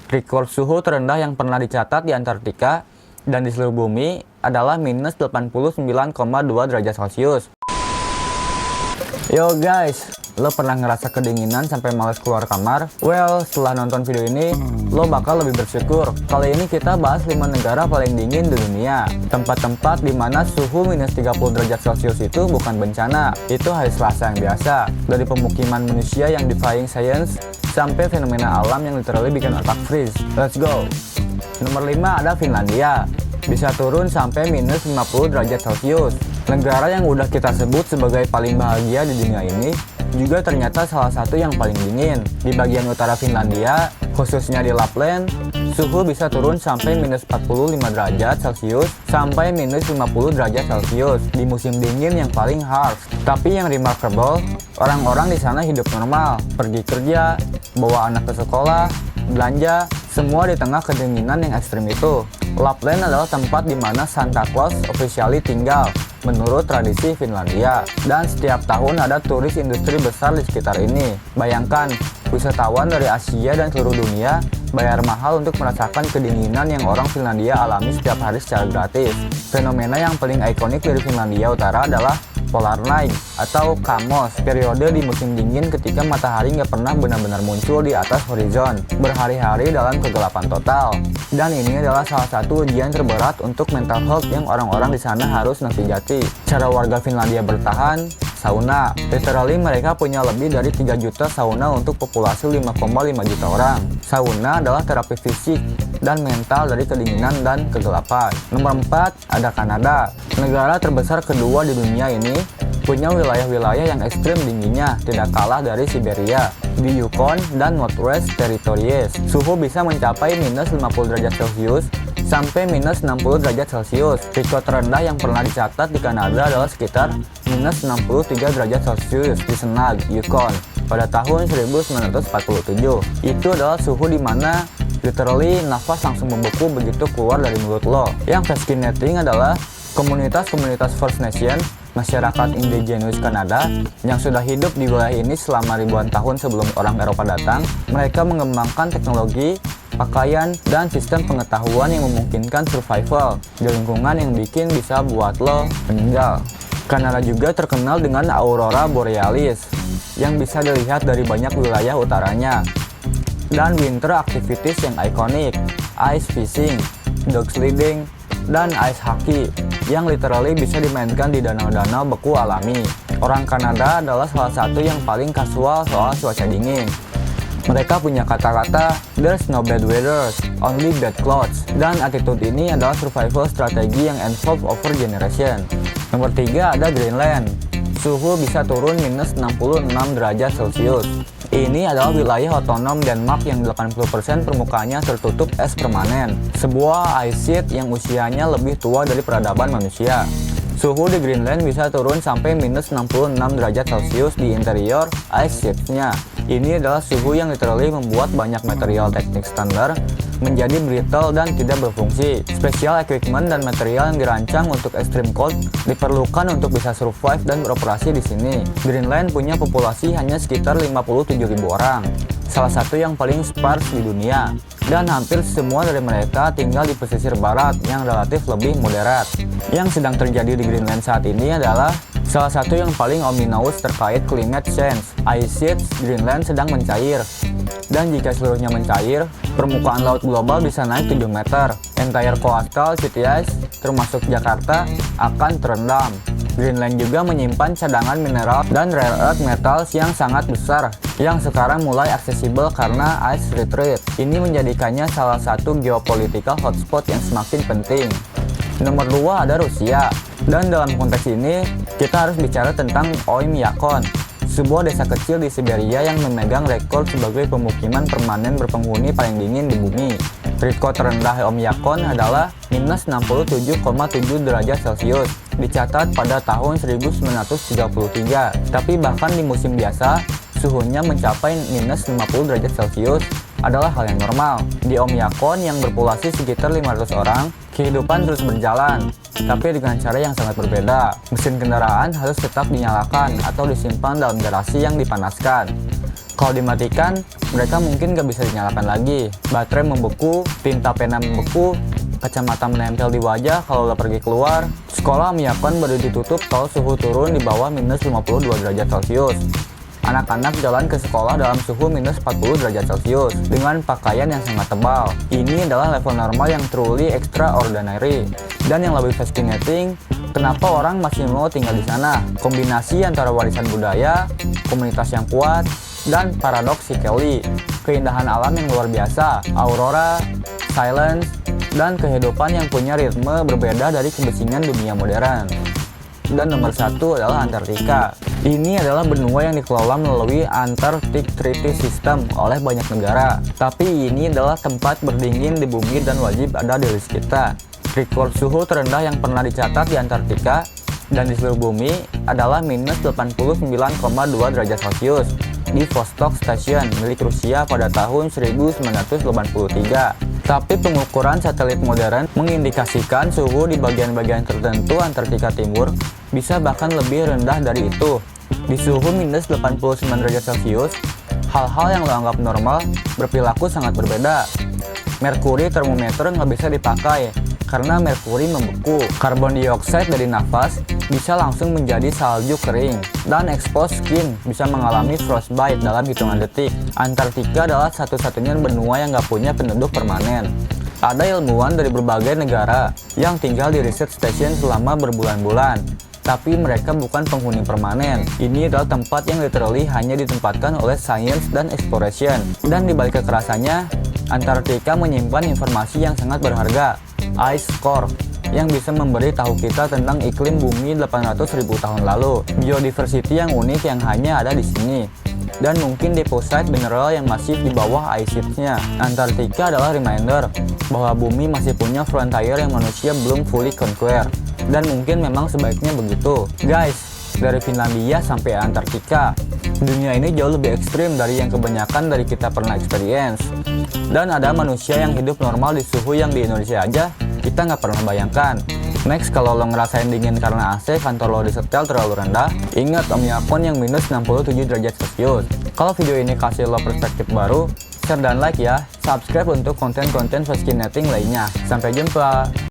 Rekor suhu terendah yang pernah dicatat di Antartika dan di seluruh bumi adalah minus 89,2 derajat Celcius. Yo guys, lo pernah ngerasa kedinginan sampai males keluar kamar? Well, setelah nonton video ini, lo bakal lebih bersyukur. Kali ini kita bahas 5 negara paling dingin di dunia. Tempat-tempat di mana suhu minus 30 derajat Celcius itu bukan bencana, itu hari Selasa yang biasa. Dari pemukiman manusia yang defying science, sampai fenomena alam yang literally bikin otak freeze. Let's go! Nomor 5 ada Finlandia. Bisa turun sampai minus 50 derajat Celcius. Negara yang udah kita sebut sebagai paling bahagia di dunia ini juga ternyata salah satu yang paling dingin. Di bagian utara Finlandia, khususnya di Lapland, suhu bisa turun sampai minus 45 derajat Celcius sampai minus 50 derajat Celcius di musim dingin yang paling harsh. Tapi yang remarkable, orang-orang di sana hidup normal, pergi kerja, bawa anak ke sekolah, belanja, semua di tengah kedinginan yang ekstrim itu. Lapland adalah tempat di mana Santa Claus officially tinggal, menurut tradisi Finlandia. Dan setiap tahun ada turis industri besar di sekitar ini. Bayangkan, wisatawan dari Asia dan seluruh dunia bayar mahal untuk merasakan kedinginan yang orang Finlandia alami setiap hari secara gratis. Fenomena yang paling ikonik dari Finlandia Utara adalah Polar Night atau Kamos, periode di musim dingin ketika matahari nggak pernah benar-benar muncul di atas horizon, berhari-hari dalam kegelapan total. Dan ini adalah salah satu ujian terberat untuk mental health yang orang-orang di sana harus navigasi. Cara warga Finlandia bertahan, sauna. Literally mereka punya lebih dari 3 juta sauna untuk populasi 5,5 juta orang. Sauna adalah terapi fisik dan mental dari kedinginan dan kegelapan. Nomor 4 ada Kanada. Negara terbesar kedua di dunia ini punya wilayah-wilayah yang ekstrim dinginnya, tidak kalah dari Siberia. Di Yukon dan Northwest Territories, suhu bisa mencapai minus 50 derajat Celcius sampai minus 60 derajat Celcius. Rekor terendah yang pernah dicatat di Kanada adalah sekitar minus 63 derajat Celcius di Snag, Yukon pada tahun 1947. Itu adalah suhu di mana literally nafas langsung membeku begitu keluar dari mulut lo. Yang fascinating adalah komunitas-komunitas First Nation, masyarakat indigenous Kanada yang sudah hidup di wilayah ini selama ribuan tahun sebelum orang Eropa datang. Mereka mengembangkan teknologi, pakaian, dan sistem pengetahuan yang memungkinkan survival di lingkungan yang bikin bisa buat lo meninggal. Kanada juga terkenal dengan aurora borealis yang bisa dilihat dari banyak wilayah utaranya, dan winter activities yang ikonik, ice fishing, dog sliding, dan ice hockey yang literally bisa dimainkan di danau-danau beku alami. Orang Kanada adalah salah satu yang paling kasual soal cuaca dingin. Mereka punya kata-kata "there's no bad weather, only bad clothes", dan attitude ini adalah survival strategi yang evolve over generation. Nomor 3 ada Greenland. Suhu bisa turun minus 66 derajat Celcius. Ini adalah wilayah otonom Denmark yang 80% permukaannya tertutup es permanen. Sebuah ice sheet yang usianya lebih tua dari peradaban manusia. Suhu di Greenland bisa turun sampai minus 66 derajat Celcius di interior ice sheet-nya. Ini adalah suhu yang literally membuat banyak material teknik standar menjadi brittle dan tidak berfungsi. Special equipment dan material yang dirancang untuk extreme cold diperlukan untuk bisa survive dan beroperasi di sini. Greenland punya populasi hanya sekitar 57.000 orang, salah satu yang paling sparse di dunia. Dan hampir semua dari mereka tinggal di pesisir barat yang relatif lebih moderat. Yang sedang terjadi di Greenland saat ini adalah salah satu yang paling ominous terkait climate change. Ice sheets Greenland sedang mencair. Dan jika seluruhnya mencair, permukaan laut global bisa naik 7 meter. Entire coastal city ice, termasuk Jakarta, akan terendam. Greenland juga menyimpan cadangan mineral dan rare earth metals yang sangat besar, yang sekarang mulai aksesibel karena ice retreat. Ini menjadikannya salah satu geopolitical hotspot yang semakin penting. Nomor 2 ada Rusia. Dan dalam konteks ini, kita harus bicara tentang Oymyakon, sebuah desa kecil di Siberia yang memegang rekor sebagai pemukiman permanen berpenghuni paling dingin di bumi. Rekor terendah Oymyakon adalah minus 67,7 derajat Celcius, dicatat pada tahun 1933. Tapi bahkan di musim biasa, suhunya mencapai minus 50 derajat Celcius adalah hal yang normal. Di Oymyakon yang berpopulasi sekitar 500 orang, kehidupan terus berjalan, tapi dengan cara yang sangat berbeda. Mesin kendaraan harus tetap dinyalakan atau disimpan dalam garasi yang dipanaskan. Kalau dimatikan, mereka mungkin nggak bisa dinyalakan lagi. Baterai membeku, tinta pena membeku, kacamata menempel di wajah kalau lo pergi keluar. Sekolah menyiapkan baru ditutup kalau suhu turun di bawah minus 52 derajat Celcius. Anak-anak jalan ke sekolah dalam suhu minus 40 derajat Celcius dengan pakaian yang sangat tebal. Ini adalah level normal yang truly extraordinary. Dan yang lebih fascinating, kenapa orang masih mau tinggal di sana? Kombinasi antara warisan budaya, komunitas yang kuat, dan paradoxically, keindahan alam yang luar biasa, aurora, silence, dan kehidupan yang punya ritme berbeda dari kebisingan dunia modern. Dan nomor satu adalah Antartika. Ini adalah benua yang dikelola melalui Antarctic Treaty System oleh banyak negara. Tapi ini adalah tempat berdingin di bumi dan wajib ada di list kita. Rekor suhu terendah yang pernah dicatat di Antartika dan di seluruh bumi adalah minus 89,2 derajat Celcius di Vostok Station milik Rusia pada tahun 1983. Tapi pengukuran satelit modern mengindikasikan suhu di bagian-bagian tertentu Antartika Timur bisa bahkan lebih rendah dari itu. Di suhu minus 89 derajat Celcius, hal-hal yang lo anggap normal berperilaku sangat berbeda. Merkuri termometer nggak bisa dipakai karena merkuri membeku. Karbon dioksida dari nafas bisa langsung menjadi salju kering, dan exposed skin bisa mengalami frostbite dalam hitungan detik. Antartika adalah satu-satunya benua yang nggak punya penduduk permanen. Ada ilmuwan dari berbagai negara yang tinggal di research station selama berbulan-bulan, tapi mereka bukan penghuni permanen. Ini adalah tempat yang literally hanya ditempatkan oleh science dan exploration. Dan di balik kekerasannya, Antartika menyimpan informasi yang sangat berharga, ice core, yang bisa memberi tahu kita tentang iklim bumi 800.000 tahun lalu, biodiversity yang unik yang hanya ada di sini, dan mungkin deposit mineral yang masih di bawah ice sheet-nya. Antartika adalah reminder bahwa bumi masih punya frontier yang manusia belum fully conquer, dan mungkin memang sebaiknya begitu. Guys, dari Finlandia sampai Antartika, dunia ini jauh lebih ekstrim dari yang kebanyakan dari kita pernah experience. Dan ada manusia yang hidup normal di suhu yang di Indonesia aja kita nggak pernah bayangkan. Next, kalau lo ngerasain dingin karena AC kantor lo disetel terlalu rendah, ingat Omikron yang minus 67 derajat Celcius. Kalau video ini kasih lo perspektif baru, share dan like ya. Subscribe untuk konten-konten fascinating lainnya. Sampai jumpa.